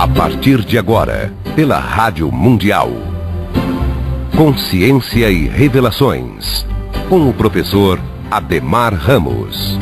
A partir de agora, pela Rádio Mundial. Consciência e Revelações, com o professor Ademar Ramos.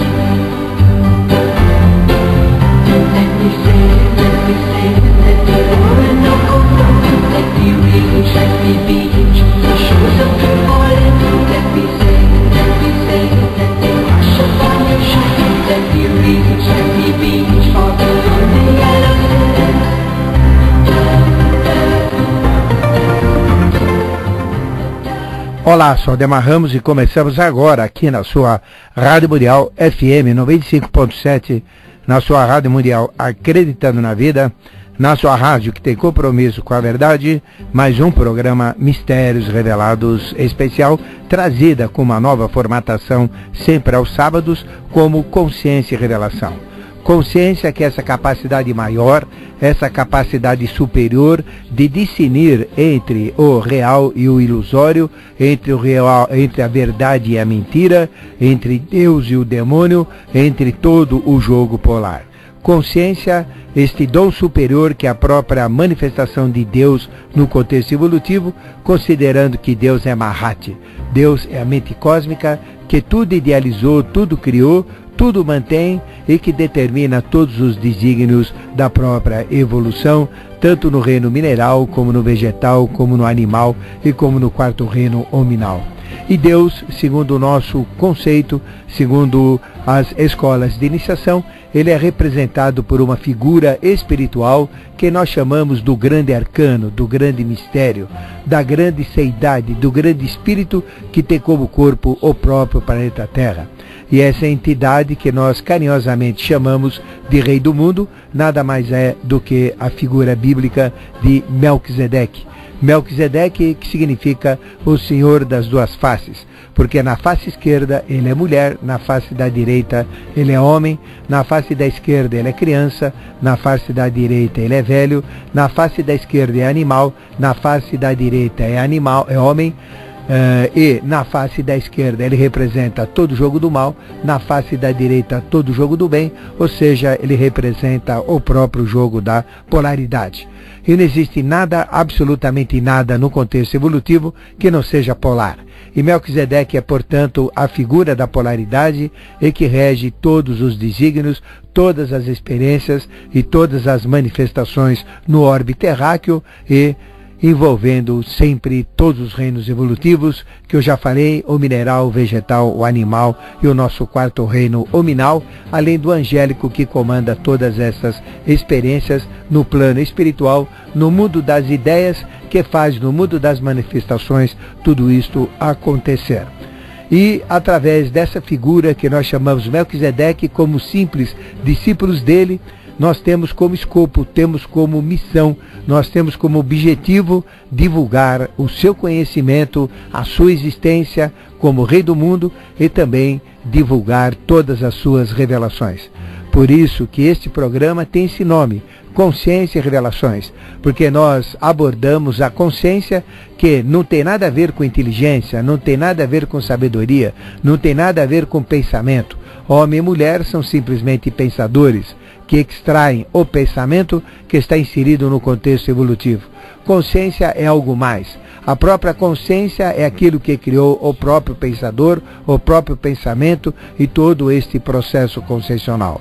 Olá, sou Ademar Ramos e começamos agora aqui na sua Rádio Mundial FM 95.7, na sua Rádio Mundial Acreditando na Vida, na sua rádio que tem compromisso com a verdade, mais um programa Mistérios Revelados especial, trazida com uma nova formatação sempre aos sábados, como Consciência e Revelação. Consciência, que é essa capacidade maior, essa capacidade superior de discernir entre o real e o ilusório, entre o real, entre a verdade e a mentira, entre Deus e o demônio, entre todo o jogo polar. Consciência, este dom superior que é a própria manifestação de Deus no contexto evolutivo, considerando que Deus é Mahat. Deus é a mente cósmica que tudo idealizou, tudo criou, tudo mantém e que determina todos os desígnios da própria evolução, tanto no reino mineral, como no vegetal, como no animal e como no quarto reino hominal. E Deus, segundo o nosso conceito, segundo as escolas de iniciação, ele é representado por uma figura espiritual que nós chamamos do grande arcano, do grande mistério, da grande seidade, do grande espírito que tem como corpo o próprio planeta Terra. E essa entidade que nós carinhosamente chamamos de Rei do Mundo, nada mais é do que a figura bíblica de Melquisedeque. Melquisedeque, que significa o Senhor das duas faces, porque na face esquerda ele é mulher, na face da direita ele é homem, na face da esquerda ele é criança, na face da direita ele é velho, na face da esquerda é animal, na face da direita é animal, é homem, e na face da esquerda ele representa todo o jogo do mal, na face da direita todo o jogo do bem, ou seja, ele representa o próprio jogo da polaridade. E não existe nada, absolutamente nada no contexto evolutivo que não seja polar. E Melquisedeque é, portanto, a figura da polaridade e que rege todos os desígnios, todas as experiências e todas as manifestações no orbe terráqueo e envolvendo sempre todos os reinos evolutivos, que eu já falei, o mineral, o vegetal, o animal e o nosso quarto reino hominal, além do angélico que comanda todas essas experiências no plano espiritual, no mundo das ideias, que faz no mundo das manifestações tudo isto acontecer. E através dessa figura que nós chamamos Melquisedeque, como simples discípulos dele, nós temos como escopo, temos como missão, nós temos como objetivo divulgar o seu conhecimento, a sua existência como Rei do Mundo e também divulgar todas as suas revelações. Por isso que este programa tem esse nome, Consciência e Revelações, porque nós abordamos a consciência que não tem nada a ver com inteligência, não tem nada a ver com sabedoria, não tem nada a ver com pensamento. Homem e mulher são simplesmente pensadores, que extraem o pensamento que está inserido no contexto evolutivo. Consciência é algo mais. A própria consciência é aquilo que criou o próprio pensador, o próprio pensamento e todo este processo consciencial.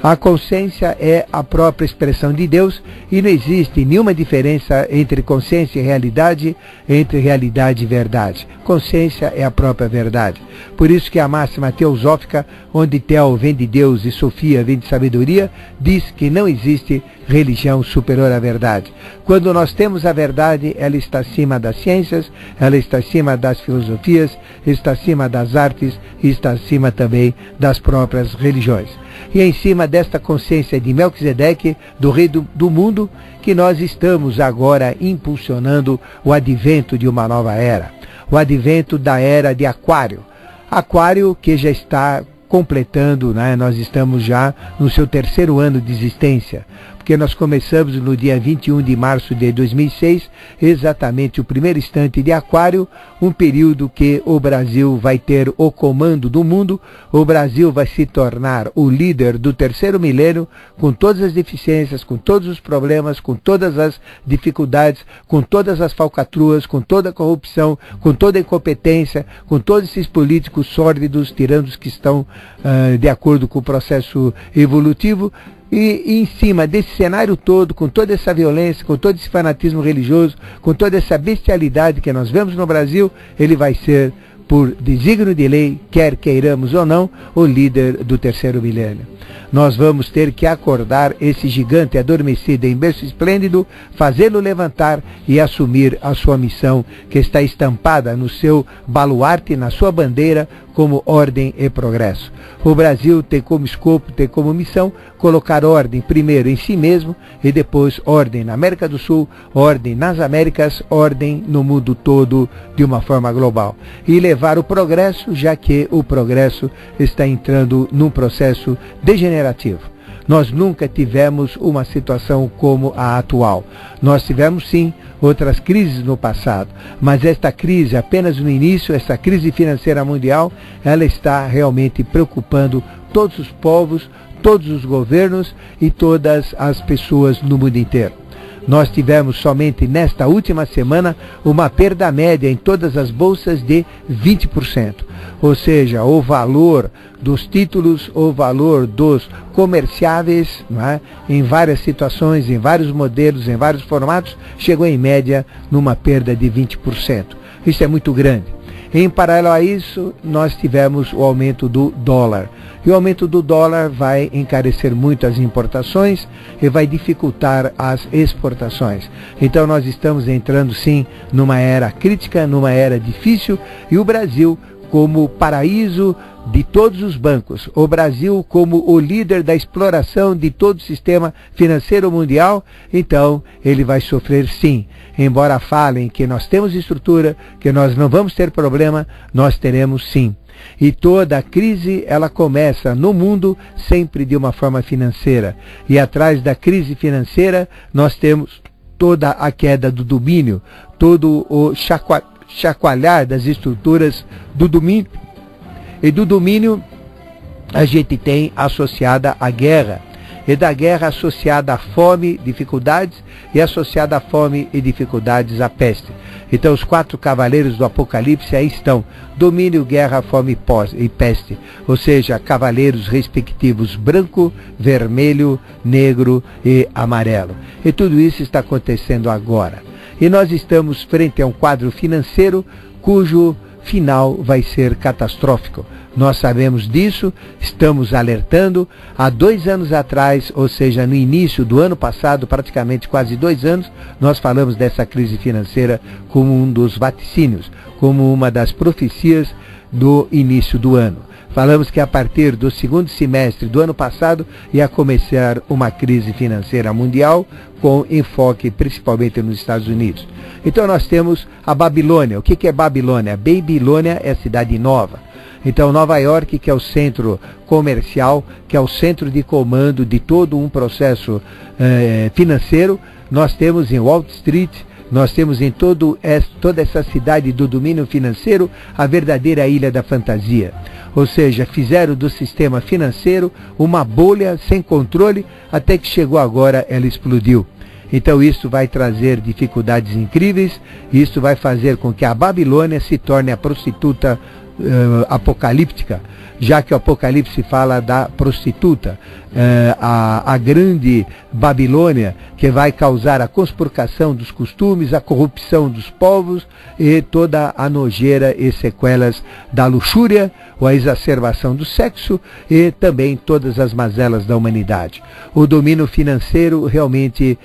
A consciência é a própria expressão de Deus e não existe nenhuma diferença entre consciência e realidade, entre realidade e verdade. Consciência é a própria verdade. Por isso que a máxima teosófica, onde Theo vem de Deus e Sofia vem de sabedoria, diz que não existe religião superior à verdade. Quando nós temos a verdade, ela está acima das ciências, ela está acima das filosofias, está acima das artes e está acima também das próprias religiões. E é em cima desta consciência de Melquisedeque, do Rei do Mundo, que nós estamos agora impulsionando o advento de uma nova era. O advento da era de Aquário. Aquário que já está completando, nós estamos já no seu terceiro ano de existência. porque nós começamos no dia 21 de março de 2006, exatamente o primeiro instante de Aquário, um período que o Brasil vai ter o comando do mundo, o Brasil vai se tornar o líder do terceiro milênio, com todas as deficiências, com todos os problemas, com todas as dificuldades, com todas as falcatruas, com toda a corrupção, com toda a incompetência, com todos esses políticos sórdidos, tirando os que estão de acordo com o processo evolutivo. E em cima desse cenário todo, com toda essa violência, com todo esse fanatismo religioso, com toda essa bestialidade que nós vemos no Brasil, ele vai ser, por desígnio de lei, quer queiramos ou não, o líder do terceiro milênio. Nós vamos ter que acordar esse gigante adormecido em berço esplêndido, fazê-lo levantar e assumir a sua missão, que está estampada no seu baluarte, na sua bandeira, como ordem e progresso. O Brasil tem como escopo, tem como missão, colocar ordem primeiro em si mesmo e depois ordem na América do Sul, ordem nas Américas, ordem no mundo todo de uma forma global. E levar o progresso, já que o progresso está entrando num processo degenerativo. Nós nunca tivemos uma situação como a atual. Nós tivemos, sim, outras crises no passado, mas esta crise, apenas no início, essa crise financeira mundial, ela está realmente preocupando todos os povos, todos os governos e todas as pessoas no mundo inteiro. Nós tivemos somente nesta última semana uma perda média em todas as bolsas de 20%. Ou seja, o valor dos títulos, o valor dos comerciáveis, não é? Em várias situações, em vários modelos, em vários formatos, chegou em média numa perda de 20%. Isso é muito grande. Em paralelo a isso, nós tivemos o aumento do dólar. E o aumento do dólar vai encarecer muito as importações e vai dificultar as exportações. Então nós estamos entrando sim numa era crítica, numa era difícil, e o Brasil como paraíso de todos os bancos, o Brasil como o líder da exploração de todo o sistema financeiro mundial, então ele vai sofrer sim. Embora falem que nós temos estrutura, que nós não vamos ter problema, nós teremos sim. E toda a crise, ela começa no mundo sempre de uma forma financeira. E atrás da crise financeira, nós temos toda a queda do domínio, todo o chacoalhar das estruturas do domínio. E do domínio a gente tem associada a guerra. E da guerra associada à fome, dificuldades, e associada à fome e dificuldades à peste. Então os 4 cavaleiros do Apocalipse aí estão: domínio, guerra, fome e peste. Ou seja, cavaleiros respectivos branco, vermelho, negro e amarelo. E tudo isso está acontecendo agora. E nós estamos frente a um quadro financeiro cujo final vai ser catastrófico. Nós sabemos disso, estamos alertando. Há 2 anos atrás, ou seja, no início do ano passado, praticamente quase 2 anos, nós falamos dessa crise financeira como um dos vaticínios, como uma das profecias do início do ano. Falamos que a partir do 2º semestre do ano passado ia começar uma crise financeira mundial com enfoque principalmente nos Estados Unidos. Então nós temos a Babilônia. O que é Babilônia? Babilônia é a cidade nova. Então Nova York, que é o centro comercial, que é o centro de comando de todo um processo financeiro, nós temos em Wall Street, nós temos em toda essa cidade do domínio financeiro a verdadeira ilha da fantasia. Ou seja, fizeram do sistema financeiro uma bolha sem controle, até que chegou agora, ela explodiu. Então isso vai trazer dificuldades incríveis, e isso vai fazer com que a Babilônia se torne a prostituta apocalíptica, já que o Apocalipse fala da prostituta, a grande Babilônia, que vai causar a conspurcação dos costumes, a corrupção dos povos e toda a nojeira e sequelas da luxúria, ou a exacerbação do sexo e também todas as mazelas da humanidade. O domínio financeiro realmente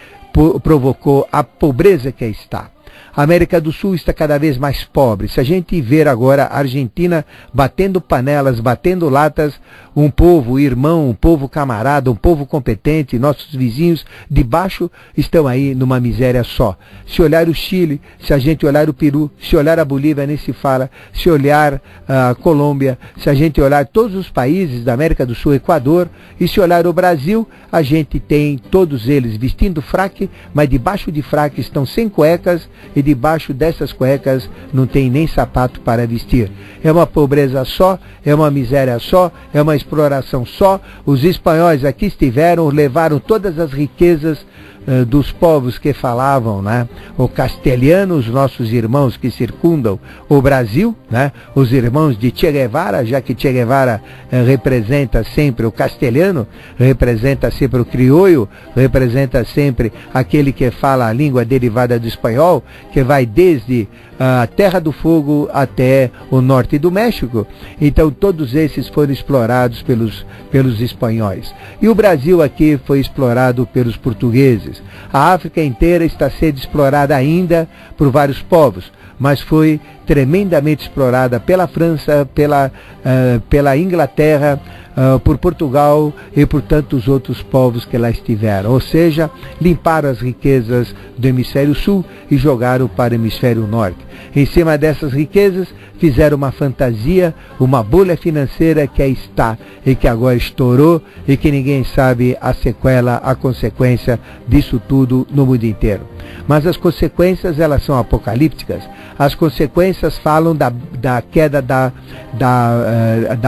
provocou a pobreza que aí está. A América do Sul está cada vez mais pobre. Se a gente ver agora a Argentina batendo panelas, batendo latas, um povo irmão, um povo camarada, um povo competente, nossos vizinhos de baixo estão aí numa miséria só. Se olhar o Chile, se a gente olhar o Peru, se olhar a Bolívia, nem se fala, se olhar a Colômbia, se a gente olhar todos os países da América do Sul, Equador, e se olhar o Brasil, a gente tem todos eles vestindo fraque, mas debaixo de fraque estão sem cuecas e debaixo dessas cuecas não tem nem sapato para vestir. É uma pobreza só, é uma miséria só, é uma exploração só. Os espanhóis aqui estiveram, levaram todas as riquezas dos povos que falavam, né, o castelhano, os nossos irmãos que circundam o Brasil, né, os irmãos de Che Guevara, já que Che Guevara representa sempre o castelhano, representa sempre o crioulo, representa sempre aquele que fala a língua derivada do espanhol, que vai desde a Terra do Fogo até o norte do México. Então todos esses foram explorados pelos espanhóis. E o Brasil aqui foi explorado pelos portugueses. A África inteira está sendo explorada ainda por vários povos, mas foi tremendamente explorada pela França, pela Inglaterra, por Portugal e por tantos outros povos que lá estiveram. Ou seja, limparam as riquezas do hemisfério sul e jogaram para o hemisfério norte. Em cima dessas riquezas, fizeram uma fantasia, uma bolha financeira que aí está e que agora estourou e que ninguém sabe a sequela, a consequência disso tudo no mundo inteiro. Mas as consequências, elas são apocalípticas. As consequências falam da queda da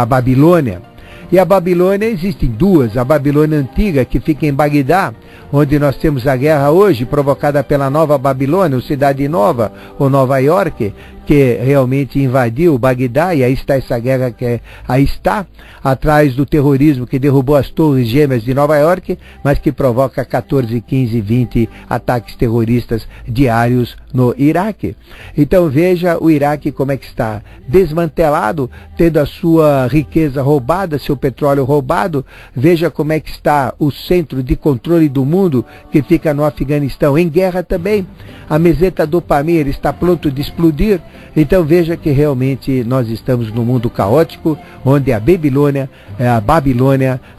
Babilônia. E a Babilônia, existem duas. A Babilônia antiga, que fica em Bagdá, onde nós temos a guerra hoje, provocada pela Nova Babilônia, ou Cidade Nova, ou Nova York, que realmente invadiu Bagdá, e aí está essa guerra que aí está, atrás do terrorismo que derrubou as torres gêmeas de Nova York, mas que provoca 14, 15, 20 ataques terroristas diários no Iraque. Então veja o Iraque como é que está, desmantelado, tendo a sua riqueza roubada, seu petróleo roubado. Veja como é que está o centro de controle do mundo, que fica no Afeganistão, em guerra também. A meseta do Pamir está pronto de explodir. Então veja que realmente nós estamos num mundo caótico, onde a Babilônia,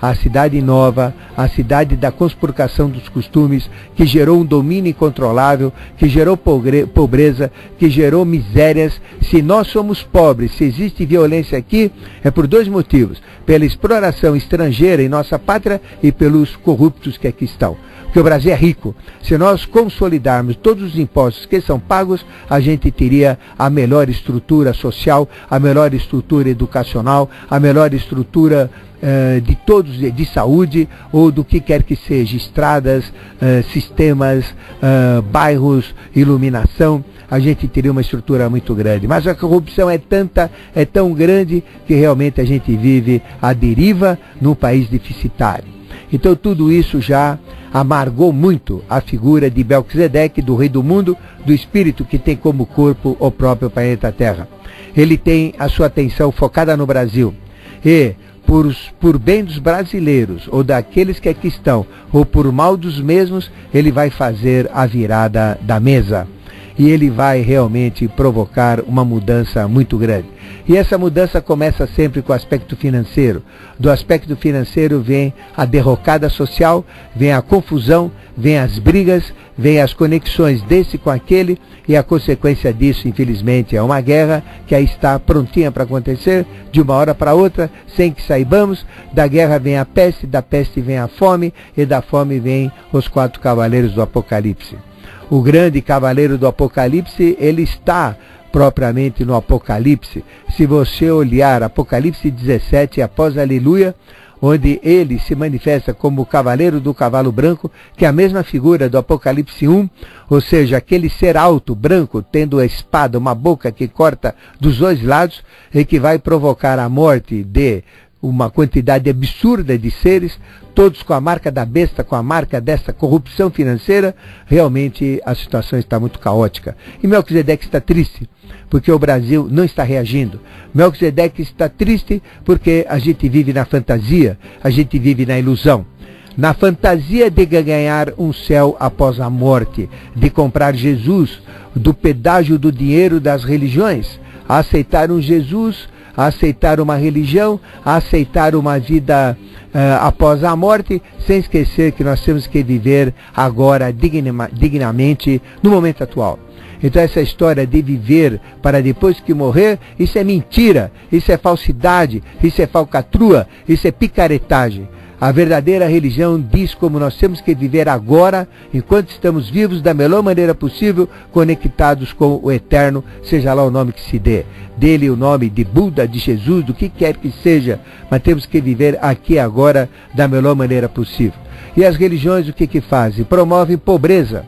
a cidade nova, a cidade da conspurcação dos costumes, que gerou um domínio incontrolável, que gerou pobreza, que gerou misérias. Se nós somos pobres, se existe violência aqui, é por dois motivos: pela exploração estrangeira em nossa pátria e pelos corruptos que aqui estão. Porque o Brasil é rico. Se nós consolidarmos todos os impostos que são pagos, a gente teria a melhor estrutura social, a melhor estrutura educacional, a melhor estrutura de todos, de saúde, ou do que quer que seja, estradas, sistemas, bairros, iluminação. A gente teria uma estrutura muito grande. Mas a corrupção é tão grande, que realmente a gente vive à deriva num país deficitário. Então tudo isso já amargou muito a figura de Melquisedeque, do rei do mundo, do espírito que tem como corpo o próprio planeta Terra. Ele tem a sua atenção focada no Brasil. E por bem dos brasileiros, ou daqueles que aqui estão, ou por mal dos mesmos, ele vai fazer a virada da mesa. E ele vai realmente provocar uma mudança muito grande. E essa mudança começa sempre com o aspecto financeiro. Do aspecto financeiro vem a derrocada social, vem a confusão, vem as brigas, vem as conexões desse com aquele, e a consequência disso, infelizmente, é uma guerra que aí está prontinha para acontecer, de uma hora para outra, sem que saibamos. Da guerra vem a peste, da peste vem a fome, e da fome vem os 4 cavaleiros do Apocalipse. O grande cavaleiro do Apocalipse, ele está propriamente no Apocalipse. Se você olhar Apocalipse 17 após Aleluia, onde ele se manifesta como o cavaleiro do cavalo branco, que é a mesma figura do Apocalipse 1, ou seja, aquele ser alto, branco, tendo a espada, uma boca que corta dos dois lados, e que vai provocar a morte de uma quantidade absurda de seres, todos com a marca da besta, com a marca dessa corrupção financeira. Realmente a situação está muito caótica. E Melquisedeque está triste, porque o Brasil não está reagindo. Melquisedeque está triste porque a gente vive na fantasia, a gente vive na ilusão. na fantasia de ganhar um céu após a morte, de comprar Jesus do pedágio do dinheiro das religiões, a aceitar um Jesus, a aceitar uma religião, a aceitar uma vida após a morte, sem esquecer que nós temos que viver agora dignamente no momento atual. Então essa história de viver para depois que morrer, isso é mentira, isso é falsidade, isso é falcatrua, isso é picaretagem. A verdadeira religião diz como nós temos que viver agora, enquanto estamos vivos, da melhor maneira possível, conectados com o Eterno, seja lá o nome que se dê. Dele o nome de Buda, de Jesus, do que quer que seja, mas temos que viver aqui agora da melhor maneira possível. E as religiões o que fazem? Promovem pobreza.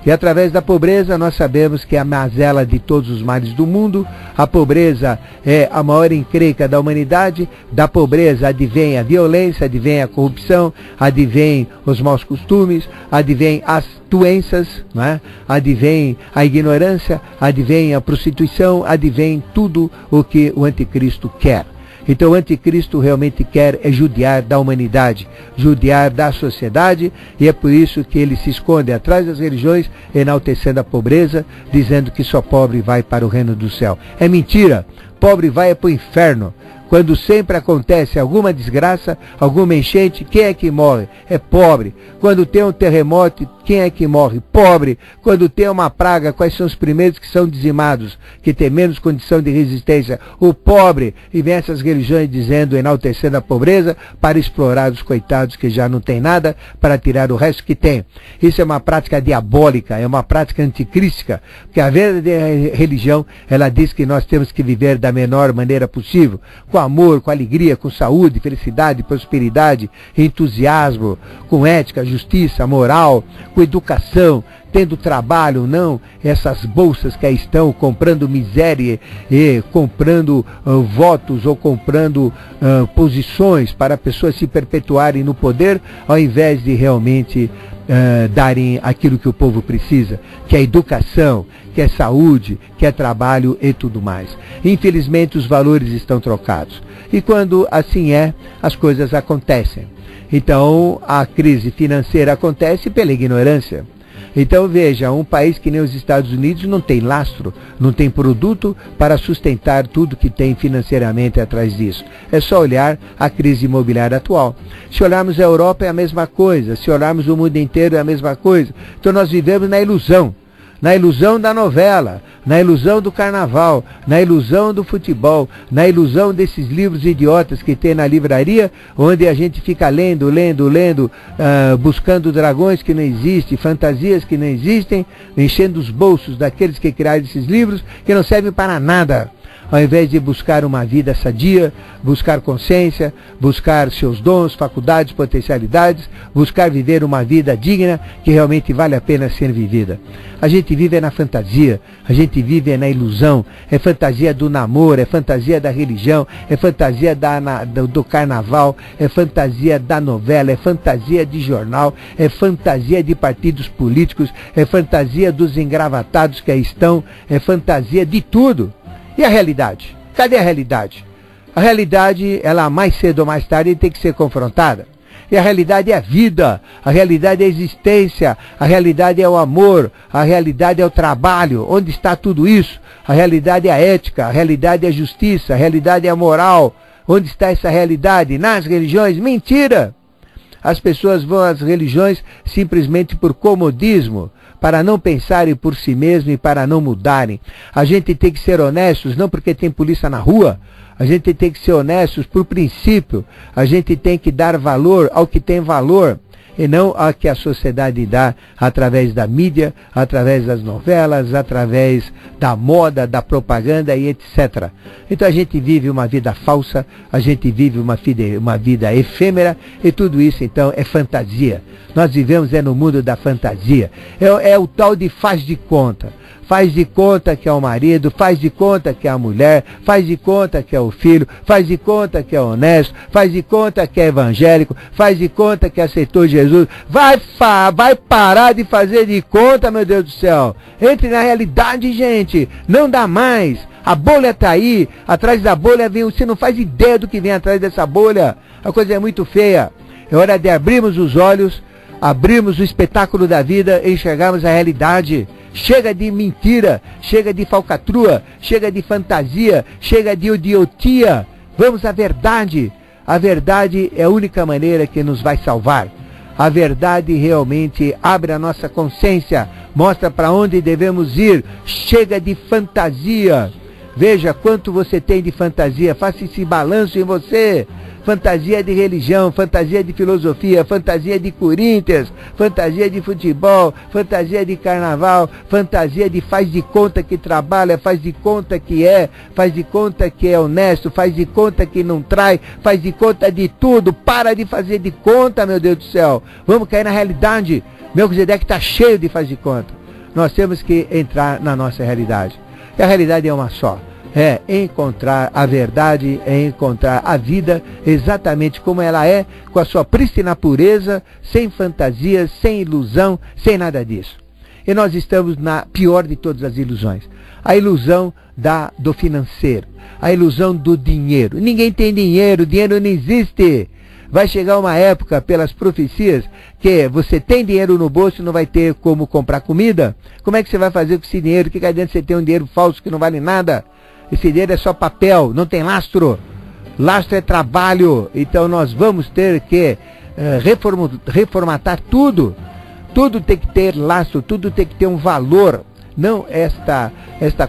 E através da pobreza nós sabemos que é a mazela de todos os males do mundo. A pobreza é a maior encrenca da humanidade. Da pobreza advém a violência, advém a corrupção, advém os maus costumes, advém as doenças, não é? Advém a ignorância, advém a prostituição, advém tudo o que o anticristo quer. Então o anticristo realmente quer é judiar da humanidade, judiar da sociedade, e é por isso que ele se esconde atrás das religiões, enaltecendo a pobreza, dizendo que só pobre vai para o reino do céu. É mentira, pobre vai para o inferno. Quando sempre acontece alguma desgraça, alguma enchente, quem é que morre? É pobre. Quando tem um terremoto, quem é que morre? Pobre. Quando tem uma praga, quais são os primeiros que são dizimados, que tem menos condição de resistência? O pobre. E vem essas religiões dizendo, enaltecendo a pobreza, para explorar os coitados que já não têm nada, para tirar o resto que tem. Isso é uma prática diabólica, é uma prática anticrística, porque a verdadeira religião, ela diz que nós temos que viver da menor maneira possível, com amor, com alegria, com saúde, felicidade, prosperidade, entusiasmo, com ética, justiça, moral, com educação, tendo trabalho, não essas bolsas que aí estão comprando miséria e comprando votos ou comprando posições para pessoas se perpetuarem no poder, ao invés de realmente darem aquilo que o povo precisa, que é educação, que é saúde, que é trabalho e tudo mais. Infelizmente os valores estão trocados. E quando assim é, as coisas acontecem. Então a crise financeira acontece pela ignorância. Então veja, um país que nem os Estados Unidos não tem lastro, não tem produto para sustentar tudo que tem financeiramente atrás disso. É só olhar a crise imobiliária atual. Se olharmos a Europa é a mesma coisa, se olharmos o mundo inteiro é a mesma coisa. Então nós vivemos na ilusão da novela, na ilusão do carnaval, na ilusão do futebol, na ilusão desses livros idiotas que tem na livraria, onde a gente fica lendo, buscando dragões que não existem, fantasias que não existem, enchendo os bolsos daqueles que criaram esses livros, que não servem para nada. Ao invés de buscar uma vida sadia, buscar consciência, buscar seus dons, faculdades, potencialidades, buscar viver uma vida digna que realmente vale a pena ser vivida. A gente vive na fantasia, a gente vive na ilusão, é fantasia do namoro, é fantasia da religião, é fantasia do carnaval, é fantasia da novela, é fantasia de jornal, é fantasia de partidos políticos, é fantasia dos engravatados que aí estão, é fantasia de tudo. E a realidade? Cadê a realidade? A realidade, ela mais cedo ou mais tarde tem que ser confrontada. E a realidade é a vida, a realidade é a existência, a realidade é o amor, a realidade é o trabalho. Onde está tudo isso? A realidade é a ética, a realidade é a justiça, a realidade é a moral. Onde está essa realidade? Nas religiões? Mentira! As pessoas vão às religiões simplesmente por comodismo, para não pensarem por si mesmos e para não mudarem. A gente tem que ser honestos, não porque tem polícia na rua. A gente tem que ser honestos por princípio. A gente tem que dar valor ao que tem valor, e não ao que a sociedade dá através da mídia, através das novelas, através da moda, da propaganda e etc. Então a gente vive uma vida falsa, a gente vive uma vida efêmera, e tudo isso então é fantasia. Nós vivemos no mundo da fantasia. É o tal de faz de conta. Faz de conta que é o marido, faz de conta que é a mulher, faz de conta que é o filho, faz de conta que é honesto, faz de conta que é evangélico, faz de conta que aceitou Jesus. Vai parar de fazer de conta, meu Deus do céu. Entre na realidade, gente. Não dá mais. A bolha está aí. Atrás da bolha vem, você não faz ideia do que vem atrás dessa bolha. A coisa é muito feia. É hora de abrirmos os olhos, abrirmos o espetáculo da vida e enxergarmos a realidade. Chega de mentira, chega de falcatrua, chega de fantasia, chega de idiotia. Vamos à verdade. A verdade é a única maneira que nos vai salvar. A verdade realmente abre a nossa consciência, mostra para onde devemos ir. Chega de fantasia. Veja quanto você tem de fantasia, faça esse balanço em você. Fantasia de religião, fantasia de filosofia, fantasia de Corinthians, fantasia de futebol, fantasia de carnaval, fantasia de faz de conta que trabalha, faz de conta que faz de conta que é honesto, faz de conta que não trai, faz de conta de tudo. Para de fazer de conta, meu Deus do céu. Vamos cair na realidade. Melquisedeque está cheio de faz de conta. Nós temos que entrar na nossa realidade. E a realidade é uma só. É encontrar a verdade, é encontrar a vida exatamente como ela é, com a sua prístina pureza, sem fantasias, sem ilusão, sem nada disso. E nós estamos na pior de todas as ilusões. A ilusão do financeiro, a ilusão do dinheiro. Ninguém tem dinheiro, dinheiro não existe. Vai chegar uma época, pelas profecias, que você tem dinheiro no bolso e não vai ter como comprar comida. Como é que você vai fazer com esse dinheiro? Que adianta você ter um dinheiro falso que não vale nada? Esse dinheiro é só papel, não tem lastro. Lastro é trabalho. Então nós vamos ter que reformatar tudo. Tudo tem que ter lastro, tudo tem que ter um valor. Não esta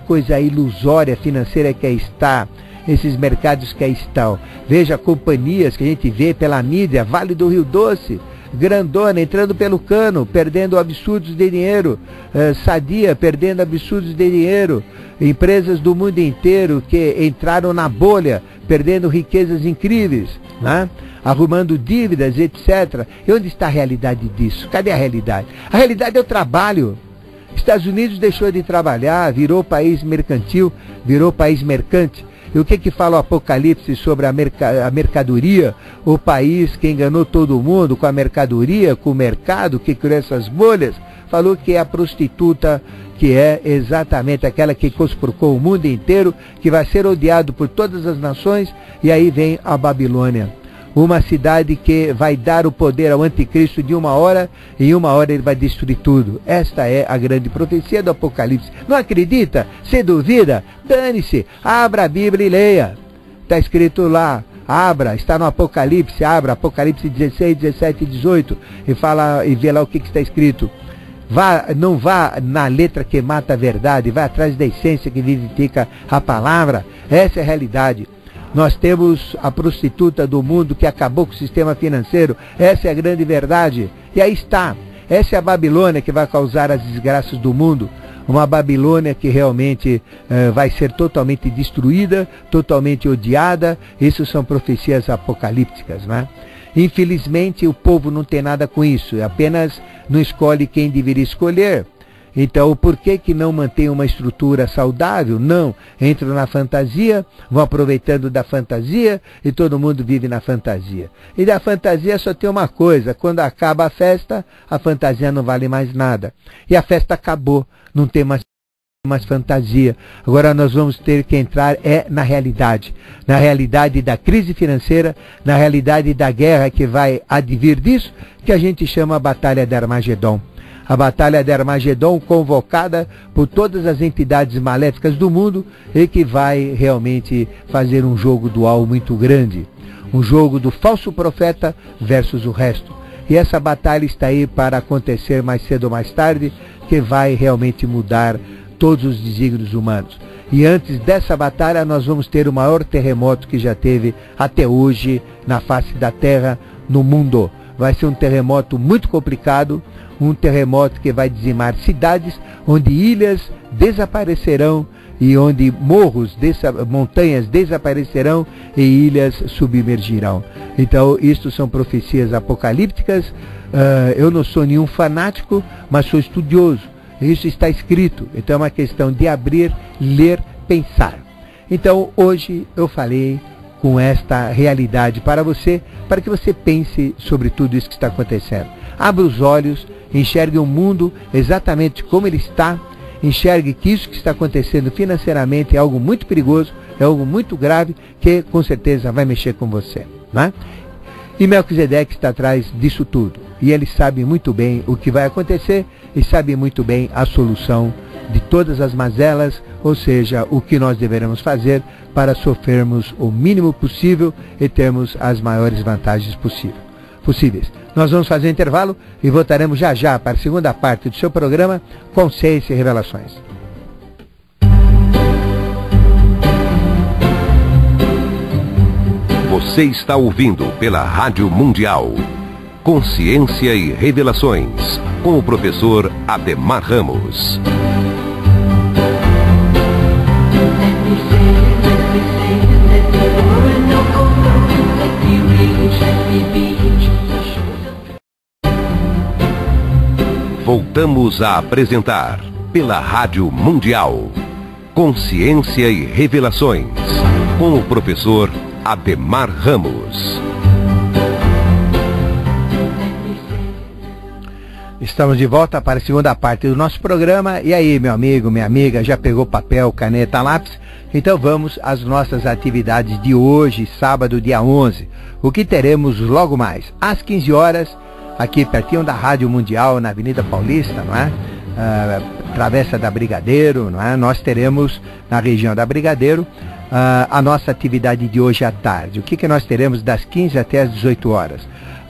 coisa ilusória financeira que aí está. Esses mercados que aí estão. Veja companhias que a gente vê pela mídia, Vale do Rio Doce, grandona, entrando pelo cano, perdendo absurdos de dinheiro, Sadia, perdendo absurdos de dinheiro, empresas do mundo inteiro que entraram na bolha, perdendo riquezas incríveis, né? Arrumando dívidas, etc. E onde está a realidade disso? Cadê a realidade? A realidade é o trabalho. Estados Unidos deixou de trabalhar, virou país mercantil, virou país mercante. E o que fala o Apocalipse sobre a mercadoria? O país que enganou todo mundo com a mercadoria, com o mercado, que criou essas bolhas, falou que é a prostituta, que é exatamente aquela que conspurcou o mundo inteiro, que vai ser odiado por todas as nações, e aí vem a Babilônia. Uma cidade que vai dar o poder ao anticristo de uma hora, e em uma hora ele vai destruir tudo. Esta é a grande profecia do Apocalipse. Não acredita? Se duvida? Dane-se, abra a Bíblia e leia. Está escrito lá, abra, está no Apocalipse, abra, Apocalipse 16, 17 e 18, e vê lá o que está escrito. Não vá na letra que mata a verdade, vá atrás da essência que vivifica a palavra. Essa é a realidade. Nós temos a prostituta do mundo que acabou com o sistema financeiro. Essa é a grande verdade. E aí está. Essa é a Babilônia que vai causar as desgraças do mundo. Uma Babilônia que realmente vai ser totalmente destruída, totalmente odiada. Isso são profecias apocalípticas, né? Infelizmente o povo não tem nada com isso. Apenas não escolhe quem deveria escolher. Então, por que não mantém uma estrutura saudável? Não, entram na fantasia, vão aproveitando da fantasia e todo mundo vive na fantasia. E da fantasia só tem uma coisa, quando acaba a fantasia não vale mais nada. E a festa acabou, não tem mais fantasia. Agora nós vamos ter que entrar na realidade da crise financeira, na realidade da guerra que vai advir disso, que a gente chama a Batalha de Armagedon. A Batalha de Armagedon, convocada por todas as entidades maléficas do mundo e que vai realmente fazer um jogo dual muito grande. Um jogo do falso profeta versus o resto. E essa batalha está aí para acontecer mais cedo ou mais tarde, que vai realmente mudar todos os desígnios humanos. E antes dessa batalha nós vamos ter o maior terremoto que já teve até hoje na face da Terra, no mundo. Vai ser um terremoto muito complicado, um terremoto que vai dizimar cidades, onde ilhas desaparecerão e onde montanhas desaparecerão e ilhas submergirão. Então, isto são profecias apocalípticas. Eu não sou nenhum fanático, mas sou estudioso. Isso está escrito. Então, é uma questão de abrir, ler, pensar. Então, hoje eu falei com esta realidade para você, para que você pense sobre tudo isso que está acontecendo. Abra os olhos, enxergue o mundo exatamente como ele está, enxergue que isso que está acontecendo financeiramente é algo muito perigoso, é algo muito grave, que com certeza vai mexer com você, né? E Melquisedeque está atrás disso tudo. E ele sabe muito bem o que vai acontecer e sabe muito bem a solução de todas as mazelas, ou seja, o que nós deveremos fazer para sofrermos o mínimo possível e termos as maiores vantagens possíveis. Nós vamos fazer um intervalo e voltaremos já já para a segunda parte do seu programa, Consciência e Revelações. Você está ouvindo pela Rádio Mundial Consciência e Revelações, com o professor Ademar Ramos. Voltamos a apresentar pela Rádio Mundial Consciência e Revelações, com o professor Ademar Ramos. Estamos de volta para a segunda parte do nosso programa. E aí, meu amigo, minha amiga, já pegou papel, caneta, lápis? Então vamos às nossas atividades de hoje, sábado, dia 11. O que teremos logo mais? Às 15 horas, aqui pertinho da Rádio Mundial, na Avenida Paulista, não é? Travessa da Brigadeiro, não é? Nós teremos, na região da Brigadeiro, a nossa atividade de hoje à tarde. O que nós teremos das 15 até as 18 horas?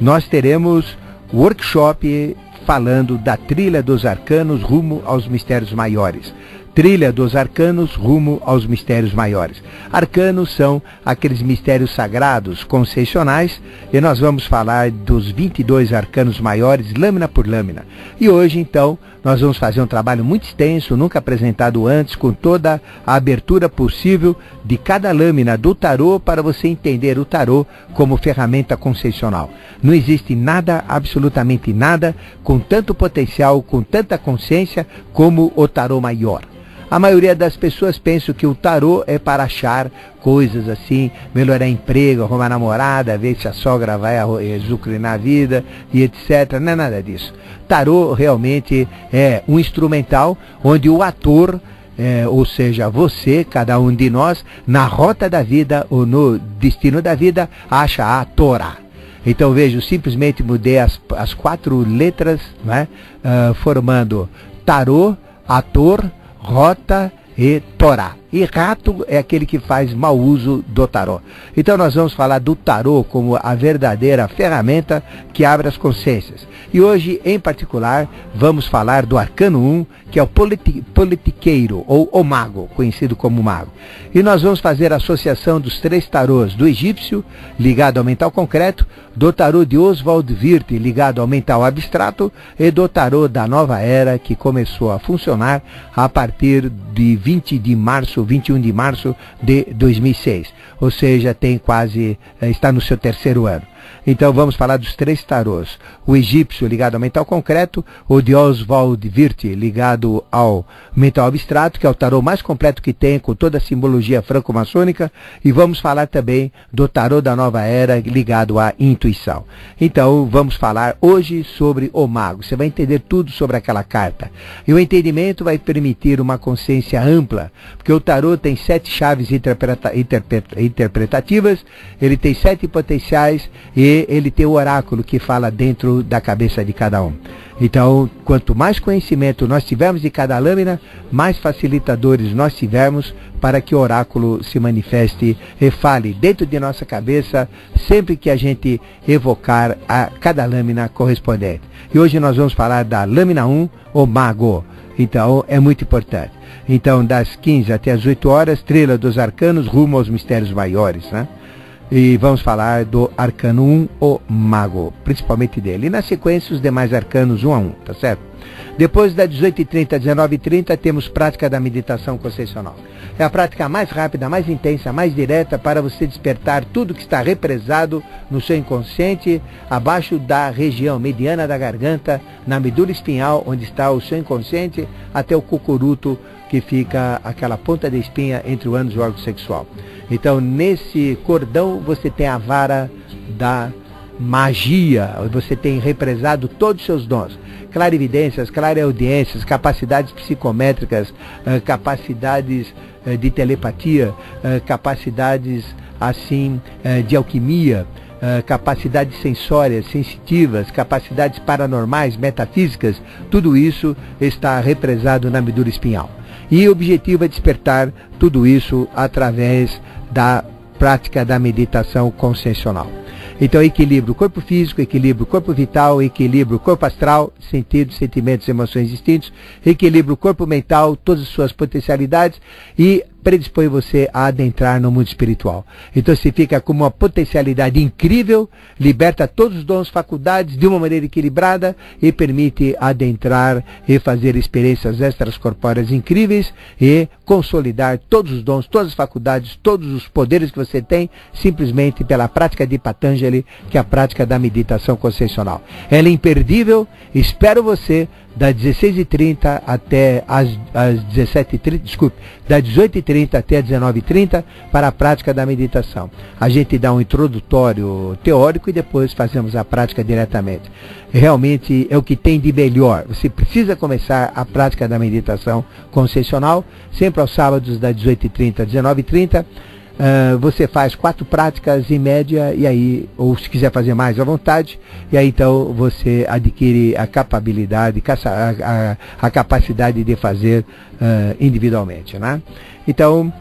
Nós teremos workshop falando da trilha dos arcanos rumo aos mistérios maiores. Trilha dos arcanos rumo aos mistérios maiores. Arcanos são aqueles mistérios sagrados, concessionais, e nós vamos falar dos 22 arcanos maiores, lâmina por lâmina. E hoje, então, nós vamos fazer um trabalho muito extenso, nunca apresentado antes, com toda a abertura possível de cada lâmina do tarô, para você entender o tarô como ferramenta concessional. Não existe nada, absolutamente nada, com tanto potencial, com tanta consciência, como o tarô maior. A maioria das pessoas pensa que o tarô é para achar coisas assim, melhorar emprego, arrumar namorada, ver se a sogra vai azucrinar a vida e etc. Não é nada disso. Tarô realmente é um instrumental onde o ator, ou seja, você, cada um de nós, na rota da vida ou no destino da vida, acha a Torá. Então vejo, simplesmente mudei as 4 letras, né, formando tarô, ator, rota e Torá. E rato é aquele que faz mau uso do tarô. Então nós vamos falar do tarô como a verdadeira ferramenta que abre as consciências. E hoje, em particular, vamos falar do arcano 1, que é o politiqueiro, ou o mago, conhecido como mago. E nós vamos fazer a associação dos 3 tarôs, do egípcio, ligado ao mental concreto, do tarô de Oswald Wirth, ligado ao mental abstrato, e do tarô da nova era, que começou a funcionar a partir de 21 de março de 2006. Ou seja, tem quase, está no seu 3º ano. Então vamos falar dos 3 tarôs. O egípcio ligado ao mental concreto, o de Oswald Wirth ligado ao mental abstrato, que é o tarô mais completo que tem, com toda a simbologia franco-maçônica, e vamos falar também do tarô da nova era ligado à intuição. Então vamos falar hoje sobre o mago. Você vai entender tudo sobre aquela carta. E o entendimento vai permitir uma consciência ampla, porque o tarô tem 7 chaves interpretativas, ele tem 7 potenciais, e ele tem o oráculo que fala dentro da cabeça de cada um. Então, quanto mais conhecimento nós tivermos de cada lâmina, mais facilitadores nós tivermos para que o oráculo se manifeste e fale dentro de nossa cabeça sempre que a gente evocar a cada lâmina correspondente. E hoje nós vamos falar da lâmina 1, o mago. Então, é muito importante. Então, das 15 até as 8 horas, trilha dos arcanos rumo aos mistérios maiores, né? E vamos falar do arcano 1, o mago, principalmente dele. E na sequência, os demais arcanos 1 a 1, tá certo? Depois das 18h30 às 19h30, temos prática da meditação concessional. É a prática mais rápida, mais intensa, mais direta para você despertar tudo que está represado no seu inconsciente, abaixo da região mediana da garganta, na medula espinhal, onde está o seu inconsciente, até o cocoruto, que fica aquela ponta da espinha entre o ânus e o órgão sexual. Então, nesse cordão, você tem a vara da magia, você tem represado todos os seus dons. Clarividências, clareaudiências, capacidades psicométricas, capacidades de telepatia, capacidades, assim, de alquimia, capacidades sensórias, sensitivas, capacidades paranormais, metafísicas, tudo isso está represado na medula espinhal. E o objetivo é despertar tudo isso através da prática da meditação consciencial. Então, equilíbrio corpo físico, equilíbrio corpo vital, equilíbrio corpo astral, sentidos, sentimentos, emoções distintos, equilíbrio corpo mental, todas as suas potencialidades e predispõe você a adentrar no mundo espiritual. Então você fica com uma potencialidade incrível, liberta todos os dons, faculdades de uma maneira equilibrada e permite adentrar e fazer experiências extracorpóreas incríveis e consolidar todos os dons, todas as faculdades, todos os poderes que você tem, simplesmente pela prática de Patanjali, que é a prática da meditação consciencial. Ela é imperdível, espero você das 16h30 até as 17h30, desculpe, das 18h30 até as 19h30 para a prática da meditação. A gente dá um introdutório teórico e depois fazemos a prática diretamente. Realmente é o que tem de melhor. Você precisa começar a prática da meditação consciencial, sempre aos sábados das 18h30 às 19h30. Você faz 4 práticas em média, e aí, ou se quiser fazer mais à vontade, e aí então você adquire a capacidade, a capacidade de fazer individualmente, né? Então,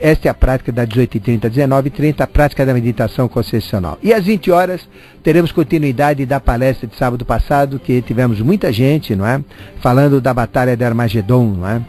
esta é a prática das 18h30 às 19h30, a prática da meditação consciencial. E às 20 horas teremos continuidade da palestra de sábado passado, que tivemos muita gente, não é? Falando da Batalha de Armagedon, não é?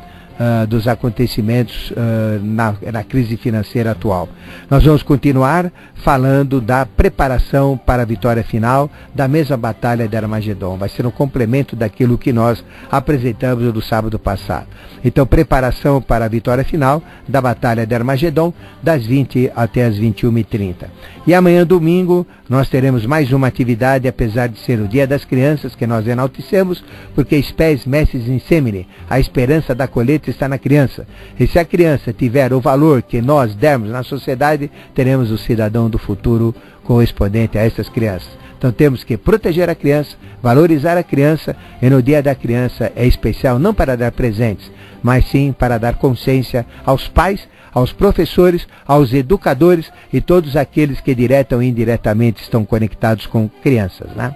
Dos acontecimentos na crise financeira atual. Nós vamos continuar falando da preparação para a vitória final da mesma Batalha de Armagedon. Vai ser um complemento daquilo que nós apresentamos no sábado passado. Então, preparação para a vitória final da Batalha de Armagedon, das 20 até as 21h30. E amanhã, domingo, nós teremos mais uma atividade, apesar de ser o Dia das Crianças, que nós enaltecemos, porque spes mestres in semine, a esperança da colheita está na criança. E se a criança tiver o valor que nós dermos na sociedade, teremos o cidadão do futuro correspondente a essas crianças. Então temos que proteger a criança, valorizar a criança, e no Dia da Criança é especial não para dar presentes, mas sim para dar consciência aos pais, aos professores, aos educadores e todos aqueles que direta ou indiretamente estão conectados com crianças, né?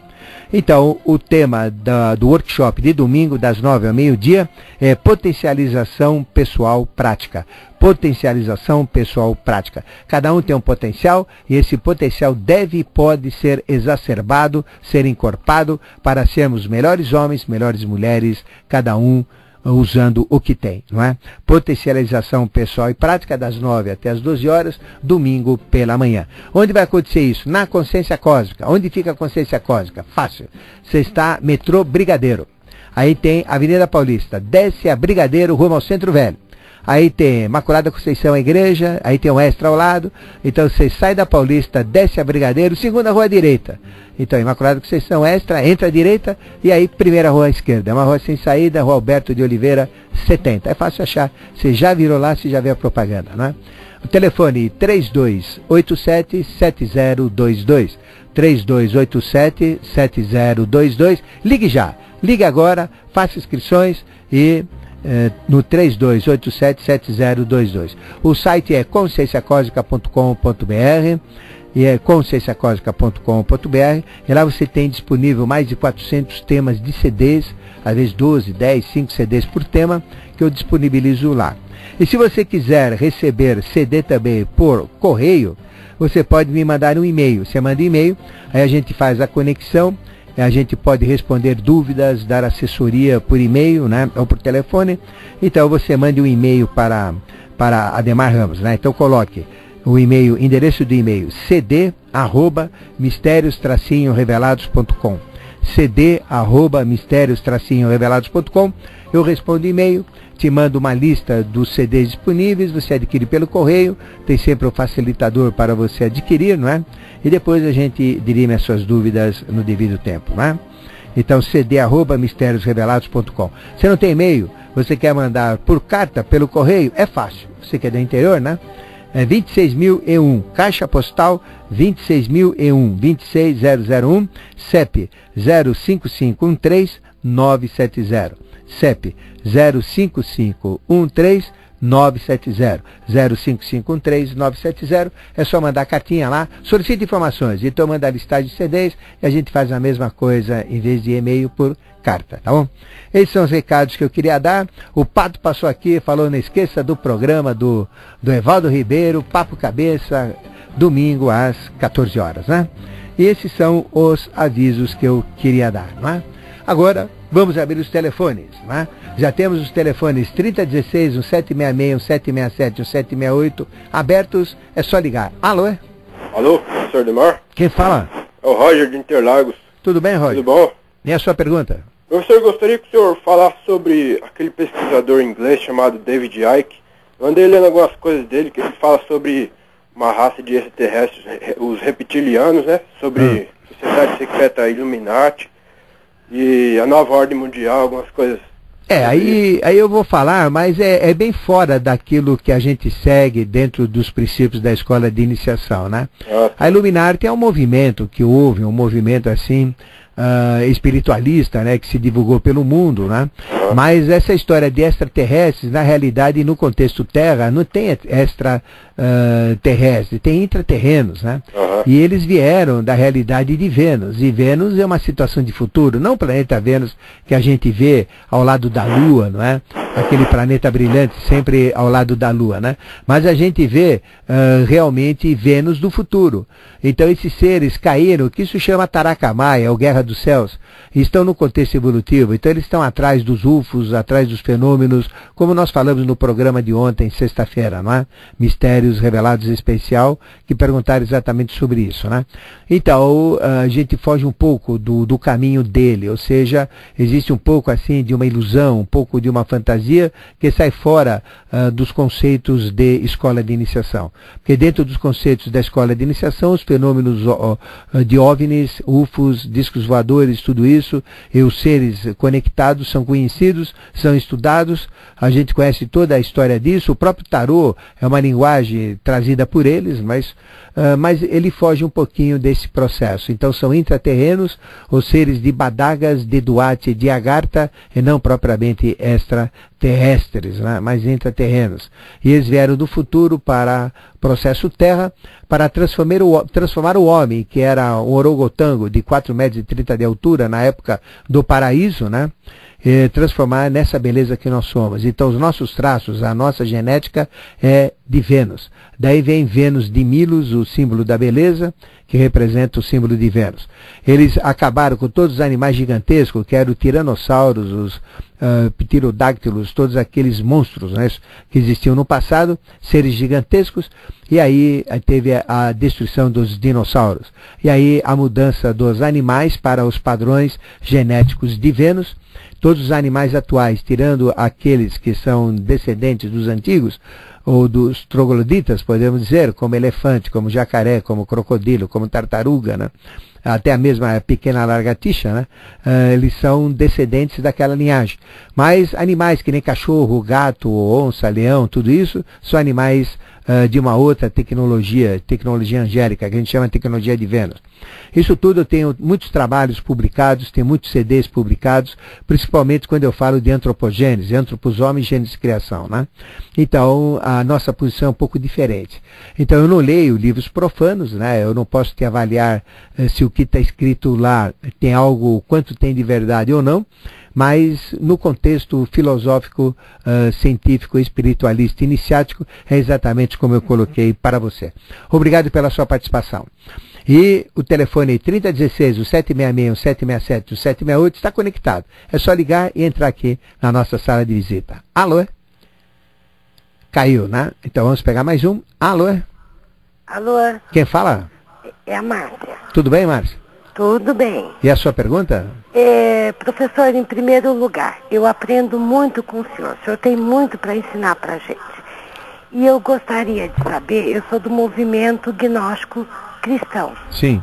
Então, o tema do workshop de domingo, das 9 ao meio-dia, é potencialização pessoal prática. Potencialização pessoal prática. Cada um tem um potencial e esse potencial deve e pode ser exacerbado, ser encorpado para sermos melhores homens, melhores mulheres, cada um usando o que tem, não é? Potencialização pessoal e prática das 9 até as 12 horas, domingo pela manhã. Onde vai acontecer isso? Na Consciência Cósmica. Onde fica a Consciência Cósmica? Fácil. Você está metrô Brigadeiro. Aí tem Avenida Paulista. Desce a Brigadeiro rumo ao Centro Velho. Aí tem Imaculada Conceição, a igreja, aí tem o Extra ao lado. Então você sai da Paulista, desce a Brigadeiro, segunda rua à direita. Então, Imaculada Conceição, Extra, entra à direita, e aí primeira rua à esquerda. É uma rua sem saída, Rua Alberto de Oliveira, 70. É fácil achar. Você já virou lá, você já vê a propaganda, né? O telefone 3287-7022. 3287-7022. Ligue já. Ligue agora, faça inscrições e no 3287-7022. O site é conscienciacósmica.com.br e é conscienciacósmica.com.br, e lá você tem disponível mais de 400 temas de CDs, às vezes 12, 10, 5 CDs por tema, que eu disponibilizo lá. E se você quiser receber CD também por correio, você pode me mandar um e-mail. Você manda um e-mail, aí a gente faz a conexão, a gente pode responder dúvidas, dar assessoria por e-mail, né, ou por telefone. Então você mande um e-mail para Ademar Ramos, né? Então coloque o e-mail, endereço do e-mail cd@mistérios-revelados.com, cd@mistérios-revelados.com. Eu respondo e-mail, te mando uma lista dos CDs disponíveis, você adquire pelo correio, tem sempre o facilitador para você adquirir, não é? E depois a gente dirime as suas dúvidas no devido tempo, não é? Então, cd@mistérios-revelados.com. Você não tem e-mail? Você quer mandar por carta, pelo correio? É fácil. Você que é do interior, né? É 26.001, Caixa Postal 26.001, 26001, CEP 05513-970, CEP 05513-970. 970 0551 970. É só mandar cartinha lá, solicita informações, então manda a listagem de CDs e a gente faz a mesma coisa em vez de e-mail por carta, tá bom? Esses são os recados que eu queria dar. O Pato passou aqui, falou, não esqueça do programa do Evaldo Ribeiro, Papo Cabeça, domingo às 14 horas, né? E esses são os avisos que eu queria dar, não é? Agora, vamos abrir os telefones, não é? Já temos os telefones 3016, 1766, 1767, 1768 abertos, é só ligar. Alô? Alô, professor Demar? Quem fala? É o Roger de Interlagos. Tudo bem, Roger? Tudo bom? E a sua pergunta? Professor, gostaria que o senhor falasse sobre aquele pesquisador inglês chamado David Icke. Eu andei lendo algumas coisas dele, que ele fala sobre uma raça de extraterrestres, os reptilianos, né? Sobre sociedade secreta Illuminati e a nova ordem mundial, algumas coisas. Aí eu vou falar, mas é bem fora daquilo que a gente segue dentro dos princípios da escola de iniciação, né? A Illuminati é um movimento que houve, um movimento assim, espiritualista, né, que se divulgou pelo mundo, né? Mas essa história de extraterrestres, na realidade, no contexto Terra, não tem extraterrestre, tem intraterrenos, né? E eles vieram da realidade de Vênus, e Vênus é uma situação de futuro, não o planeta Vênus que a gente vê ao lado da Lua, não é? Aquele planeta brilhante sempre ao lado da Lua, né? Mas a gente vê realmente Vênus do futuro. Então esses seres caíram, que isso chama Taracamaia, ou Guerra dos Céus, estão no contexto evolutivo, então eles estão atrás dos UFOs, atrás dos fenômenos, como nós falamos no programa de ontem, sexta-feira, não é? Mistérios Revelados Especial, que perguntaram exatamente sobre isso, né? Então, a gente foge um pouco do caminho dele, ou seja, existe um pouco assim de uma ilusão, um pouco de uma fantasia que sai fora dos conceitos de escola de iniciação. Porque dentro dos conceitos da escola de iniciação, os fenômenos de OVNIs, UFOs, discos voadores, tudo isso, e os seres conectados são conhecidos, são estudados, a gente conhece toda a história disso, o próprio tarô é uma linguagem trazida por eles, mas ele foge um pouquinho desse processo. Então são intraterrenos, os seres de Badagas, de Duarte, de Agartha, e não propriamente extraterrestres, né? Mas intraterrenos. E eles vieram do futuro para o processo Terra, para transformar o homem, que era um orangotango de 4,30 metros de altura, na época do paraíso, né? Transformar nessa beleza que nós somos. Então os nossos traços, a nossa genética é de Vênus. Daí vem Vênus de Milos, o símbolo da beleza, que representa o símbolo de Vênus. Eles acabaram com todos os animais gigantescos, que eram os tiranossauros, os pterodáctilos, todos aqueles monstros, né, que existiam no passado, seres gigantescos, e aí teve a destruição dos dinossauros. E aí a mudança dos animais para os padrões genéticos de Vênus. Todos os animais atuais, tirando aqueles que são descendentes dos antigos, ou dos trogloditas, podemos dizer, como elefante, como jacaré, como crocodilo, como tartaruga, né? Até a mesma pequena lagartixa, né? Eles são descendentes daquela linhagem. Mas animais que nem cachorro, gato, onça, leão, tudo isso, são animais de uma outra tecnologia angélica, que a gente chama de tecnologia de Vênus. Isso tudo eu tenho muitos trabalhos publicados, tenho muitos CDs publicados, principalmente quando eu falo de antropogênese, antroposoma e gênese de criação, né? Então, a nossa posição é um pouco diferente. Então, eu não leio livros profanos, né? Eu não posso te avaliar se o que está escrito lá tem algo, quanto tem de verdade ou não, mas no contexto filosófico, científico, espiritualista, iniciático, é exatamente como eu coloquei para você. Obrigado pela sua participação. E o telefone 3016, o 766, o 767, o 768 está conectado. É só ligar e entrar aqui na nossa sala de visita. Alô? Caiu, né? Então vamos pegar mais um. Alô? Alô? Quem fala? É a Márcia. Tudo bem, Márcia? Tudo bem. E a sua pergunta? Professor, em primeiro lugar, eu aprendo muito com o senhor tem muito para ensinar para a gente. E eu gostaria de saber, eu sou do movimento gnóstico cristão. Sim.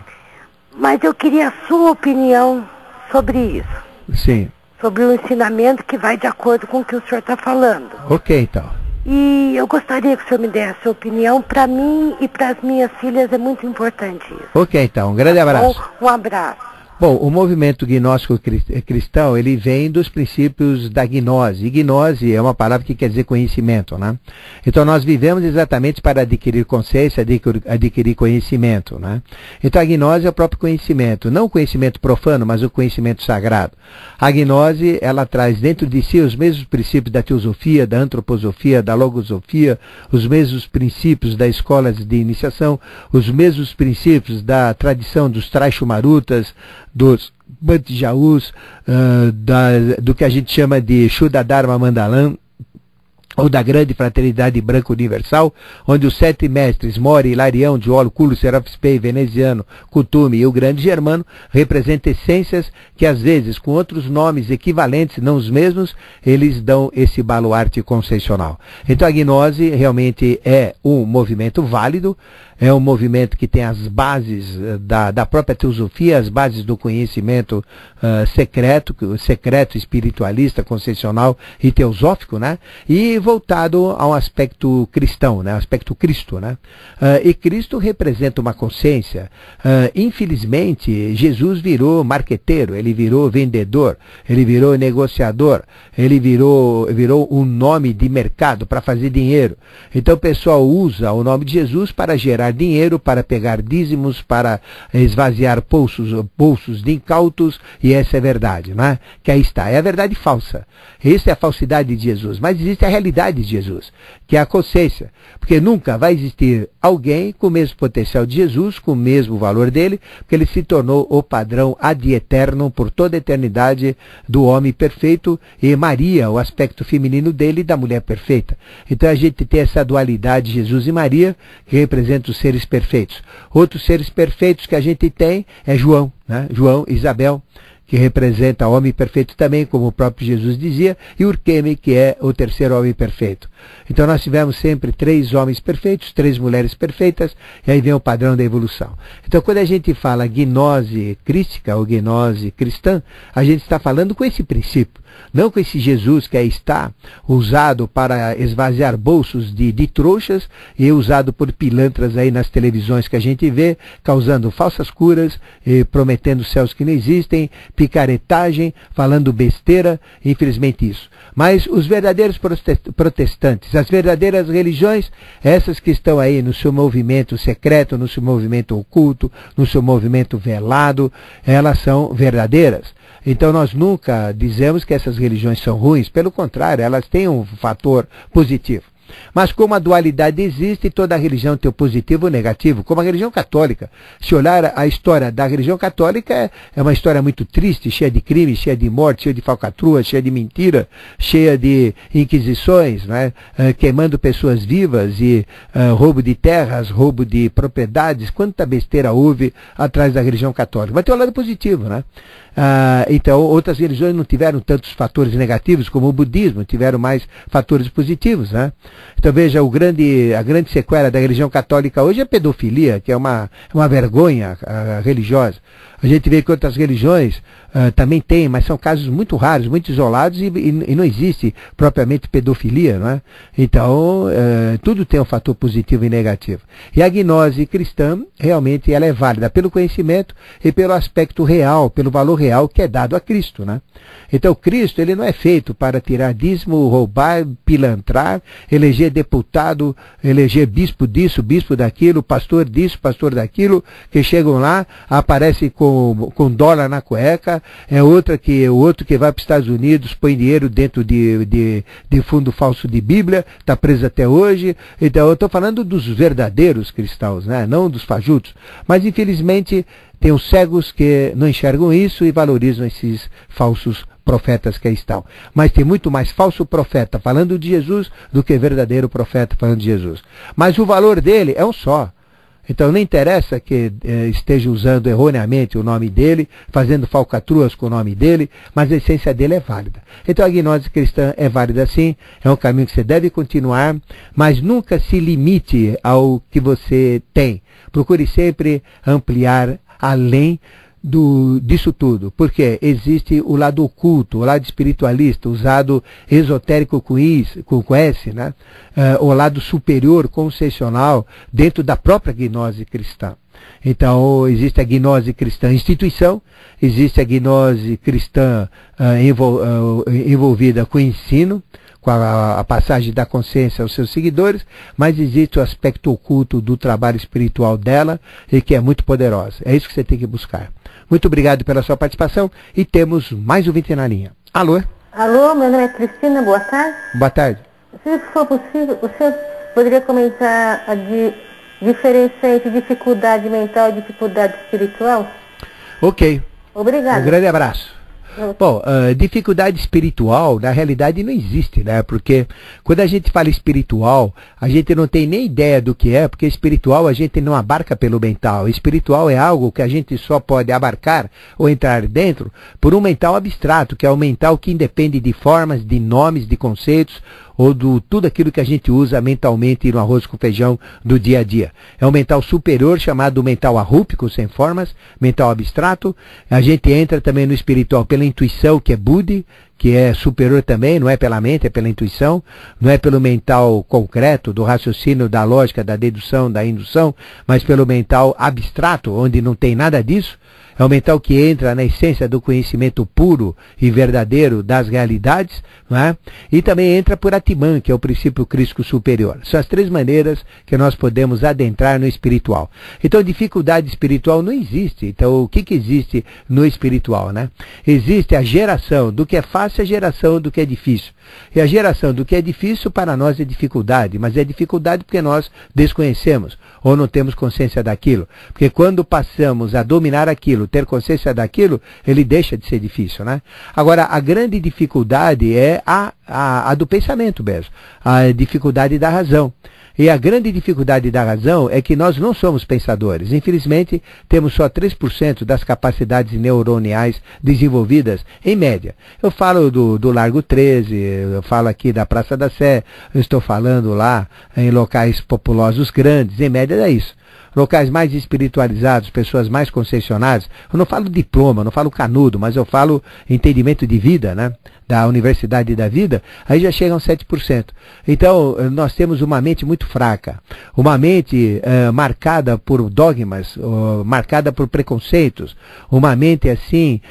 Mas eu queria a sua opinião sobre isso. Sim. Sobre o ensinamento que vai de acordo com o que o senhor está falando. Ok, então. E eu gostaria que o senhor me desse a sua opinião. Para mim e para as minhas filhas é muito importante isso. Ok, então. Um grande abraço. Um abraço. Bom, o movimento gnóstico cristão, ele vem dos princípios da gnose. E gnose é uma palavra que quer dizer conhecimento, né? Então nós vivemos exatamente para adquirir consciência, adquirir conhecimento, né? Então a gnose é o próprio conhecimento, não o conhecimento profano, mas o conhecimento sagrado. A gnose, ela traz dentro de si os mesmos princípios da teosofia, da antroposofia, da logosofia, os mesmos princípios da escola de iniciação, os mesmos princípios da tradição dos Traishumarutas, dos Bhante-Jaus, do que a gente chama de Shuddha Dharma Mandalam, ou da grande fraternidade branca universal, onde os 7 mestres, Mori, Hilarião, Diolo, Culo, Serapis Bey, Veneziano, Kuthumi e o grande Germano, representam essências que às vezes, com outros nomes equivalentes, não os mesmos, eles dão esse baluarte conceitual. Então a gnose realmente é um movimento válido, é um movimento que tem as bases da própria teosofia, as bases do conhecimento secreto, espiritualista, conceitual e teosófico, né? E voltado a um aspecto cristão, né? Aspecto Cristo, né? E Cristo representa uma consciência. Infelizmente, Jesus virou marqueteiro, ele virou vendedor, ele virou negociador, ele virou um nome de mercado para fazer dinheiro. Então o pessoal usa o nome de Jesus para gerar dinheiro, para pegar dízimos, para esvaziar bolsos de incautos, e essa é a verdade, não é? Que aí está, é a verdade falsa. Essa é a falsidade de Jesus, mas existe a realidade de Jesus, que é a consciência, porque nunca vai existir alguém com o mesmo potencial de Jesus, com o mesmo valor dele, porque ele se tornou o padrão ad eternum por toda a eternidade do homem perfeito, e Maria, o aspecto feminino dele, da mulher perfeita. Então a gente tem essa dualidade, Jesus e Maria, que representa os seres perfeitos. Outros seres perfeitos que a gente tem é João, né? João e Isabel, que representa o homem perfeito também, como o próprio Jesus dizia, e Urqueme, que é o terceiro homem perfeito. Então nós tivemos sempre 3 homens perfeitos, 3 mulheres perfeitas, e aí vem o padrão da evolução. Então quando a gente fala gnose crística ou gnose cristã, a gente está falando com esse princípio, não com esse Jesus que aí está usado para esvaziar bolsos de trouxas e usado por pilantras aí nas televisões que a gente vê, causando falsas curas, prometendo céus que não existem, picaretagem, falando besteira, infelizmente isso. Mas os verdadeiros protestantes, as verdadeiras religiões, essas que estão aí no seu movimento secreto, no seu movimento oculto, no seu movimento velado, elas são verdadeiras. Então nós nunca dizemos que essas religiões são ruins, pelo contrário, elas têm um fator positivo. Mas como a dualidade existe, toda religião tem o positivo e o negativo, como a religião católica. Se olhar a história da religião católica, é uma história muito triste, cheia de crimes, cheia de morte, cheia de falcatrua, cheia de mentira, cheia de inquisições, né? Queimando pessoas vivas e roubo de terras, roubo de propriedades. Quanta besteira houve atrás da religião católica. Mas tem o lado positivo, né? Então, outras religiões não tiveram tantos fatores negativos como o budismo, tiveram mais fatores positivos, né? Então, veja, a grande sequela da religião católica hoje é a pedofilia, que é uma vergonha religiosa. A gente vê que outras religiões também tem, mas são casos muito raros, muito isolados, e não existe propriamente pedofilia, não é? Então, tudo tem um fator positivo e negativo. E a gnose cristã, realmente, ela é válida pelo conhecimento e pelo aspecto real, pelo valor real que é dado a Cristo, né? Então, Cristo, ele não é feito para tirar dízimo, roubar, pilantrar, eleger deputado, eleger bispo disso, bispo daquilo, pastor disso, pastor daquilo, que chegam lá, aparecem com dólar na cueca, o outro que vai para os Estados Unidos, põe dinheiro dentro de fundo falso de Bíblia, está preso até hoje. Então eu estou falando dos verdadeiros cristãos, né? Não dos fajutos. Mas infelizmente tem os cegos que não enxergam isso e valorizam esses falsos profetas que aí estão. Mas tem muito mais falso profeta falando de Jesus do que verdadeiro profeta falando de Jesus. Mas o valor dele é um só. Então não interessa que esteja usando erroneamente o nome dele, fazendo falcatruas com o nome dele, mas a essência dele é válida. Então a gnose cristã é válida sim, é um caminho que você deve continuar, mas nunca se limite ao que você tem. Procure sempre ampliar além disso tudo, porque existe o lado oculto, o lado espiritualista, o lado esotérico com S, né? O lado superior, concessional, dentro da própria gnose cristã. Então, existe a gnose cristã instituição, existe a gnose cristã envolvida com o ensino, com a passagem da consciência aos seus seguidores, mas existe o aspecto oculto do trabalho espiritual dela, e que é muito poderosa. É isso que você tem que buscar. Muito obrigado pela sua participação, e temos mais um 20 na linha. Alô? Alô, meu nome é Cristina, boa tarde. Boa tarde. Se for possível, o senhor poderia comentar a diferença entre dificuldade mental e dificuldade espiritual? Ok. Obrigado. Um grande abraço. Bom, dificuldade espiritual, na realidade, não existe, né? Porque quando a gente fala espiritual, a gente não tem nem ideia do que é, porque espiritual a gente não abarca pelo mental. Espiritual é algo que a gente só pode abarcar ou entrar dentro por um mental abstrato, que é o mental que independe de formas, de nomes, de conceitos, ou tudo aquilo que a gente usa mentalmente no arroz com feijão do dia a dia. É um mental superior, chamado mental arrúpico, sem formas, mental abstrato. A gente entra também no espiritual pela intuição, que é Buddhi, que é superior também, não é pela mente, é pela intuição, não é pelo mental concreto, do raciocínio, da lógica, da dedução, da indução, mas pelo mental abstrato, onde não tem nada disso. É o mental que entra na essência do conhecimento puro e verdadeiro das realidades, não é? E também entra por Atman, que é o princípio crístico superior. São as três maneiras que nós podemos adentrar no espiritual. Então, dificuldade espiritual não existe. Então, o que existe no espiritual, né? Existe a geração do que é fácil e a geração do que é difícil. E a geração do que é difícil para nós é dificuldade, mas é dificuldade porque nós desconhecemos ou não temos consciência daquilo. Porque quando passamos a dominar aquilo, ter consciência daquilo, ele deixa de ser difícil, né? Agora, a grande dificuldade é a do pensamento mesmo, a dificuldade da razão. E a grande dificuldade da razão é que nós não somos pensadores. Infelizmente, temos só 3% das capacidades neuroniais desenvolvidas, em média. Eu falo do Largo 13, eu falo aqui da Praça da Sé, eu estou falando lá em locais populosos grandes, em média é isso. Locais mais espiritualizados, pessoas mais concessionadas. Eu não falo diploma, não falo canudo, mas eu falo entendimento de vida, né? Da Universidade da Vida, aí já chegam 7%. Então, nós temos uma mente muito fraca, uma mente marcada por dogmas, marcada por preconceitos, uma mente assim,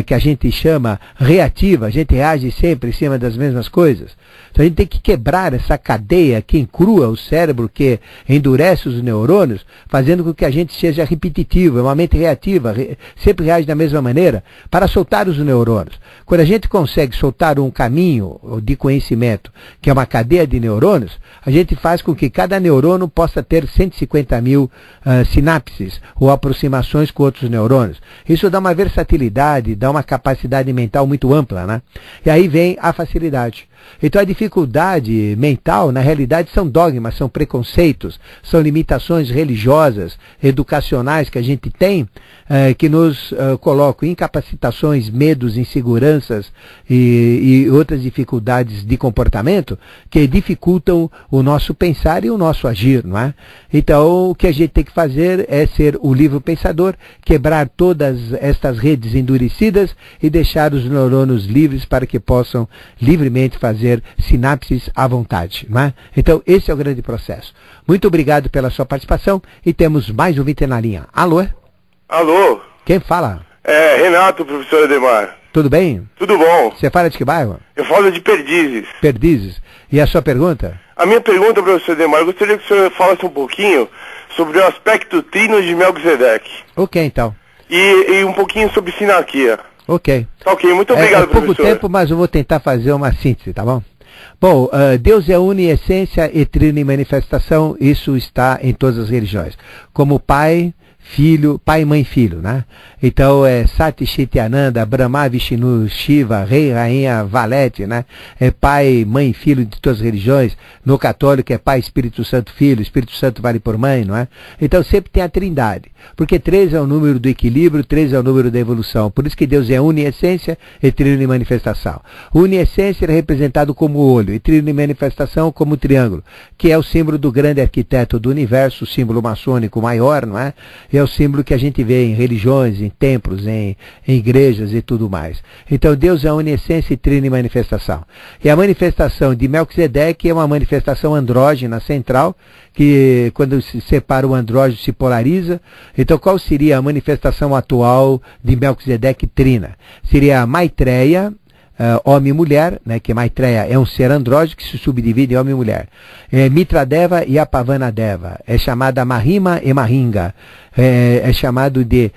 que a gente chama reativa, a gente reage sempre em cima das mesmas coisas. Então, a gente tem que quebrar essa cadeia que encrua o cérebro, que endurece os neurônios, fazendo com que a gente seja repetitivo, é uma mente reativa, sempre reage da mesma maneira, para soltar os neurônios. Quando a gente consegue soltar um caminho de conhecimento, que é uma cadeia de neurônios, a gente faz com que cada neurônio possa ter 150 mil sinapses ou aproximações com outros neurônios. Isso dá uma versatilidade, dá uma capacidade mental muito ampla, né? E aí vem a facilidade. Então a dificuldade mental, na realidade, são dogmas, são preconceitos, são limitações religiosas, educacionais que a gente tem, que nos colocam incapacitações, medos, inseguranças e outras dificuldades de comportamento que dificultam o nosso pensar e o nosso agir, não é? Então o que a gente tem que fazer é ser o livre pensador, quebrar todas estas redes endurecidas e deixar os neurônios livres para que possam livremente fazer sinapses à vontade, não é? Então esse é o grande processo. Muito obrigado pela sua participação e temos mais um 20 na linha. Alô? Alô? Quem fala? É, Renato, professor Ademar. Tudo bem? Tudo bom? Você fala de que bairro? Eu falo de Perdizes. Perdizes. E a sua pergunta? A minha pergunta, professor Ademar, eu gostaria que o senhor falasse um pouquinho sobre o aspecto trino de Melquisedeque. Ok, então. E um pouquinho sobre sinarquia. Ok. Tá ok, muito obrigado, professor. É pouco professor. tempo, mas eu vou tentar fazer uma síntese, tá bom? Bom, Deus é une essência e trino em manifestação, isso está em todas as religiões. Como Pai, Filho, Pai, Mãe, Filho, né? Então é Sati, Shiti, Ananda, Brahma, Vishnu, Shiva, Rei, Rainha, Valete, né? É Pai, Mãe, Filho de todas as religiões. No católico é Pai, Espírito Santo, Filho, Espírito Santo vale por Mãe, não é? Então sempre tem a trindade. Porque 3 é o número do equilíbrio, 3 é o número da evolução. Por isso que Deus é uniessência e trino em manifestação. Uniessência é representado como olho e trino em manifestação como triângulo, que é o símbolo do grande arquiteto do universo, o símbolo maçônico maior, não é? e é o símbolo que a gente vê em religiões, em templos, em igrejas e tudo mais. Então Deus é a onisciência e trina em manifestação. E a manifestação de Melquisedeque é uma manifestação andrógena central, que quando se separa o andrógeno se polariza. Então qual seria a manifestação atual de Melquisedeque trina? Seria a Maitreya, homem e mulher, né, que Maitreya é um ser andrógeno que se subdivide em homem e mulher. Mitradeva e Apavanadeva, é chamada Mahima e Mahinga, é chamado de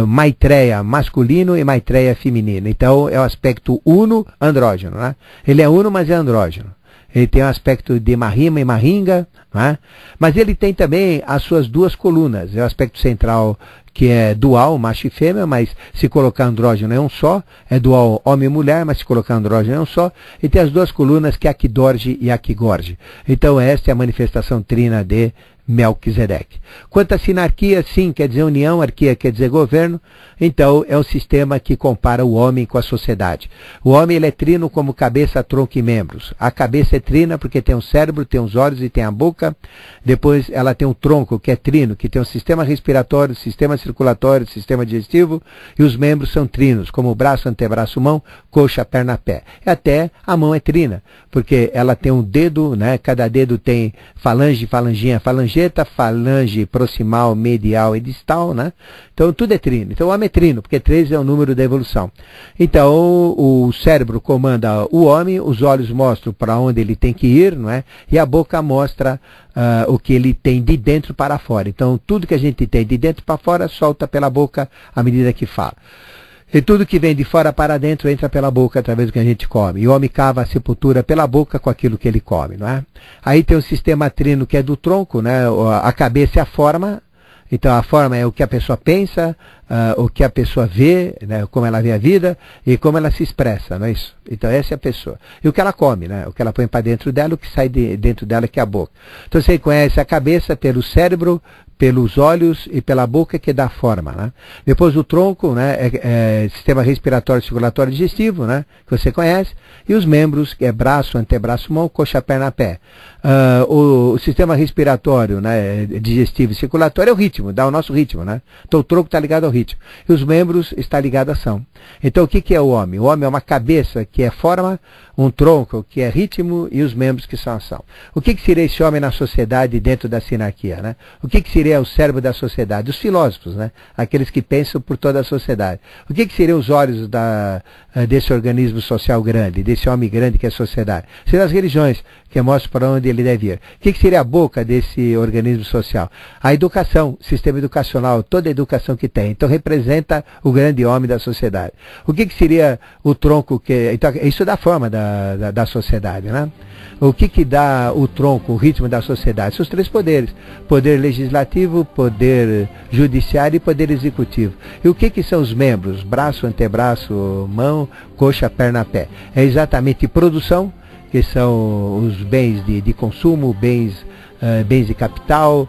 Maitreya masculino e Maitreya feminino. Então é o aspecto uno andrógeno, né? Ele é uno, mas é andrógeno. Ele tem um aspecto de Mahima e Mahinga, né? Mas ele tem também as suas duas colunas. É o aspecto central que é dual, macho e fêmea, mas se colocar andrógeno é um só. É dual homem e mulher, mas se colocar andrógeno é um só. E tem as duas colunas que é Aquidorje e Aquigorje. Então esta é a manifestação trina de Melquisedeque. Quanto à sinarquia, sim, quer dizer união, arquia quer dizer governo. Então é um sistema que compara o homem com a sociedade. O homem ele é trino como cabeça, tronco e membros. A cabeça é trina porque tem um cérebro, tem os olhos e tem a boca. Depois ela tem um tronco que é trino, que tem um sistema respiratório, sistema circulatório, sistema digestivo. E os membros são trinos, como o braço, antebraço, mão, coxa, perna, pé. E até a mão é trina, porque ela tem um dedo, né? Cada dedo tem falange, falanginha, falangeta, falange proximal, medial e distal, né? Então tudo é trino. Então o homem é trino, porque 3 é o número da evolução. Então o cérebro comanda o homem, os olhos mostram para onde ele tem que ir, não é? E a boca mostra o que ele tem de dentro para fora. Então tudo que a gente tem de dentro para fora solta pela boca à medida que fala. E tudo que vem de fora para dentro entra pela boca através do que a gente come. E o homem cava a sepultura pela boca com aquilo que ele come, não é? Aí tem o sistema trino que é do tronco, né? A cabeça é a forma. Então a forma é o que a pessoa pensa, o que a pessoa vê, né, como ela vê a vida e como ela se expressa, não é isso? Então essa é a pessoa. E o que ela come, né? O que ela põe para dentro dela, o que sai dentro dela que é a boca. Então você conhece a cabeça pelo cérebro, pelos olhos e pela boca que dá forma, né? Depois o tronco, né, é sistema respiratório, circulatório e digestivo, né, que você conhece, e os membros, que é braço, antebraço, mão, coxa, perna, pé. O sistema respiratório, né, digestivo e circulatório é o ritmo, dá o nosso ritmo, né? Então o tronco está ligado ao ritmo. E os membros está ligado à ação. Então o que é o homem? O homem é uma cabeça que é forma, um tronco que é ritmo e os membros que são ação. O que seria esse homem na sociedade dentro da sinarquia, né? O que seria o cérebro da sociedade? Os filósofos, né? Aqueles que pensam por toda a sociedade. O que seriam os olhos desse organismo social grande, desse homem grande que é a sociedade? Seriam as religiões, que mostram para onde ele deve ir. O que seria a boca desse organismo social? A educação, sistema educacional, toda a educação que tem. Então representa o grande homem da sociedade. O que seria o tronco? Então, isso dá forma da sociedade, né? O que dá o tronco, o ritmo da sociedade? São os 3 poderes. Poder legislativo, poder judiciário e poder executivo. E o que são os membros? Braço, antebraço, mão, coxa, perna, pé. É exatamente produção, que são os bens de consumo, bens de capital,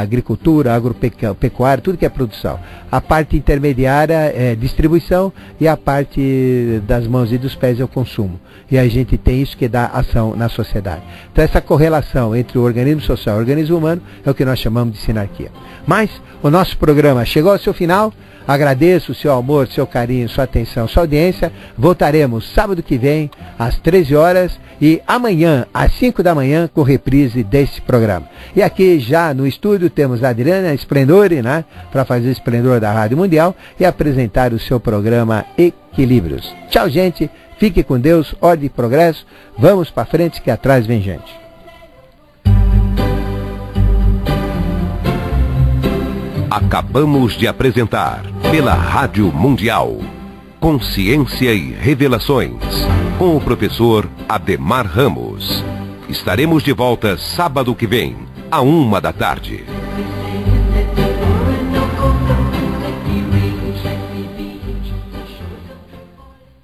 agricultura, agropecuária, tudo que é produção. A parte intermediária é distribuição e a parte das mãos e dos pés é o consumo. E a gente tem isso que dá ação na sociedade. Então essa correlação entre o organismo social e o organismo humano é o que nós chamamos de sinarquia. Mas o nosso programa chegou ao seu final. Agradeço o seu amor, seu carinho, sua atenção, sua audiência. Voltaremos sábado que vem, às 13 horas e amanhã, às 5 da manhã, com reprise deste programa. E aqui já no estúdio temos a Adriana Esplendore, né, para fazer o esplendor da Rádio Mundial e apresentar o seu programa Equilíbrios. Tchau, gente. Fique com Deus, ordem e progresso. Vamos para frente que atrás vem gente. Acabamos de apresentar, pela Rádio Mundial, Consciência e Revelações, com o professor Ademar Ramos. Estaremos de volta sábado que vem, à 1 da tarde.